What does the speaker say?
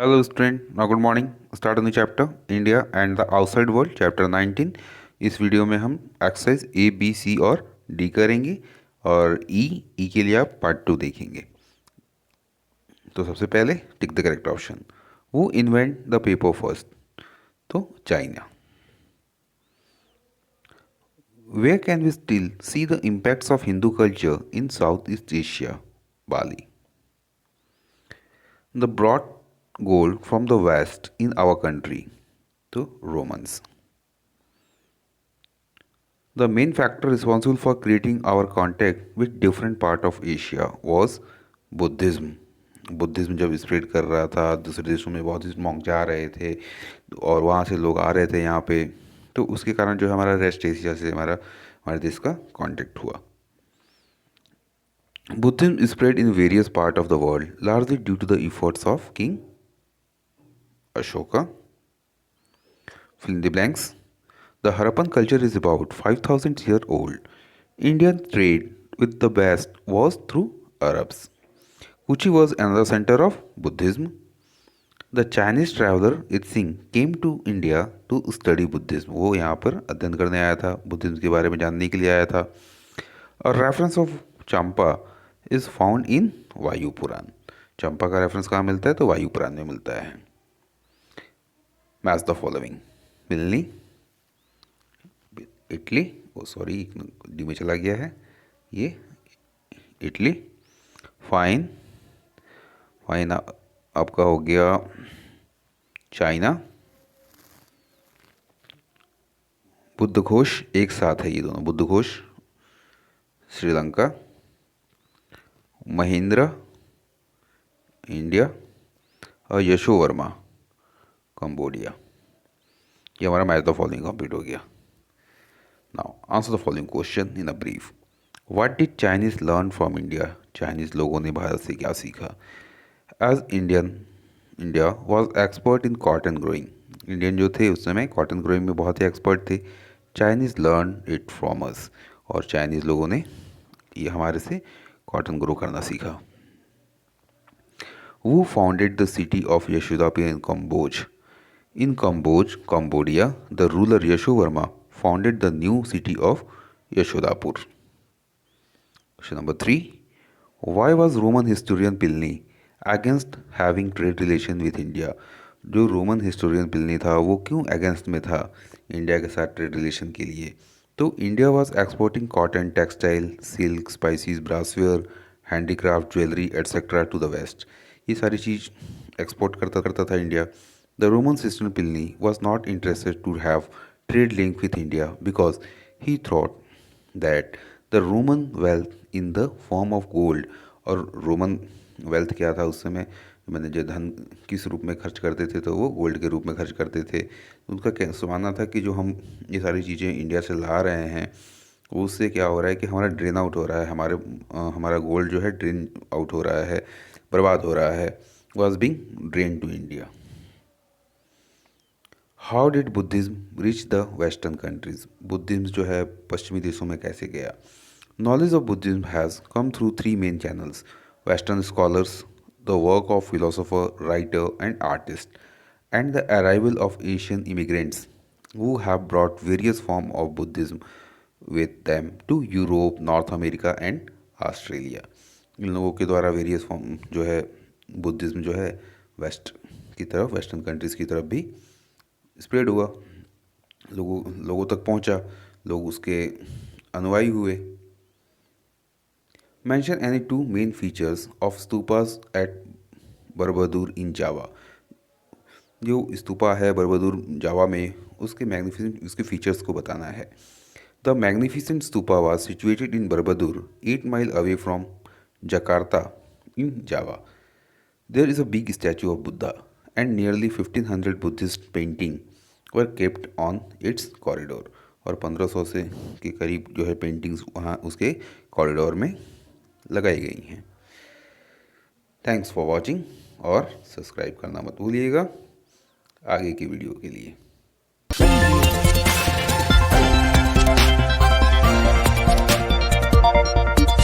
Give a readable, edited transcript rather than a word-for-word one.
Hello, student. Now, good morning. Start a new chapter, India and the outside world, chapter 19. इस video में हम exercise A B C और D करेंगे और ई के लिए आप पार्ट 2 देखेंगे। तो सबसे पहले tick the correct option. Who invent the paper first? तो China. Where can we still see the impacts of Hindu culture in south east Asia? Bali. The brought gold from the west in our country, to Romans. The main factor responsible for creating our contact with different part of Asia was Buddhism. Buddhism जब spread कर रहा था, दूसरे देशों में बहुत ही monk जा रहे थे और वहाँ से लोग आ रहे थे यहाँ पे, तो उसके कारण जो है हमारा वेस्ट एशिया से हमारे देश का कांटेक्ट हुआ। Buddhism spread in various parts of the world, largely due to the efforts of King Ashoka. Fill in the blanks. The Harappan culture is about 5000 years old. Indian trade with the West was through Arabs. Kochi was another center of Buddhism. The Chinese traveler Itsing came to India to study Buddhism. वो यहाँ पर अध्ययन करने आया था, Buddhism के बारे में जानने के लिए आया था। A reference of Champa is found in वायु पुराण। चंपा का रेफरेंस कहाँ मिलता है? तो वायु पुराण में मिलता है। Match the following. मिलनी, इटली, ओ सॉरी डी में चला गया है, ये इटली। फाइन, फाइन आपका हो गया चाइना। बुद्ध घोष, एक साथ है ये दोनों, बुद्ध घोष श्रीलंका। महेंद्र इंडिया और यशो वर्मा कंबोडिया। ये हमारा मैच द फॉलोइंग कंप्लीट हो गया। Now answer the following question in a brief. What did Chinese learn from India? Chinese लोगों ने भारत से क्या सीखा? As India was expert in cotton growing. Indian जो थे उस समय कॉटन ग्रोइंग में बहुत ही एक्सपर्ट थे। Chinese learn it from us, और चाइनीज़ लोगों ने ये हमारे से कॉटन ग्रो करना सीखा। Who founded the city of Yashodhapur in Cambodge? In Cambodge, Cambodia, the ruler Yashovarma founded the new city of Yashodhapur. Question number 3. Why was Roman historian Pliny against having trade relation with India? जो Roman historian Pilani था वो क्यों against में था India के साथ trade relation के लिए? तो India was exporting cotton, textile, silk, spices, brassware, handicraft, jewellery etcetera to the west. ये सारी चीज़ एक्सपोर्ट करता करता था India. The Roman system Pliny was not interested to have trade link with India because he thought that the Roman wealth in the form of gold. और Roman wealth क्या था उस समय? मैंने जो धन किस रूप में खर्च करते थे, तो वो गोल्ड के रूप में खर्च करते थे। उनका क्या मानना था कि जो हम ये सारी चीज़ें इंडिया से ला रहे हैं उससे क्या हो रहा है कि हमारा ड्रेन आउट हो रहा है, हमारा गोल्ड जो है ड्रेन आउट हो रहा है, बर्बाद हो रहा है, was being drain to India. How did Buddhism reach the western countries? Buddhism जो है पश्चिमी देशों में कैसे गया? Knowledge of Buddhism has come through 3 main channels: western scholars, the work of philosopher, writer, and artist, and the arrival of Asian immigrants who have brought various forms of Buddhism with them to Europe, North America, and Australia. इन लोगों के द्वारा various form जो है Buddhism जो है waste की तरफ, western countries की तरफ भी स्प्रेड हुआ, लोगों तक पहुंचा, लोग उसके अनुयायी हुए। Mention any 2 main features of stupas at बरबदूर इन जावा। जो स्तूपा है बरबदूर जावा में, उसके मैग्निफिसेंट उसके फीचर्स को बताना है। The magnificent stupa was situated in Borobudur 8 mile away from Jakarta in Java. There is a big statue of Buddha and nearly 1500 Buddhist painting were kept on its corridor. और 1500 से के करीब जो है पेंटिंग्स वहाँ उसके कॉरिडोर में लगाई गई हैं। थैंक्स फॉर वॉचिंग, और सब्सक्राइब करना मत भूलिएगा आगे की वीडियो के लिए।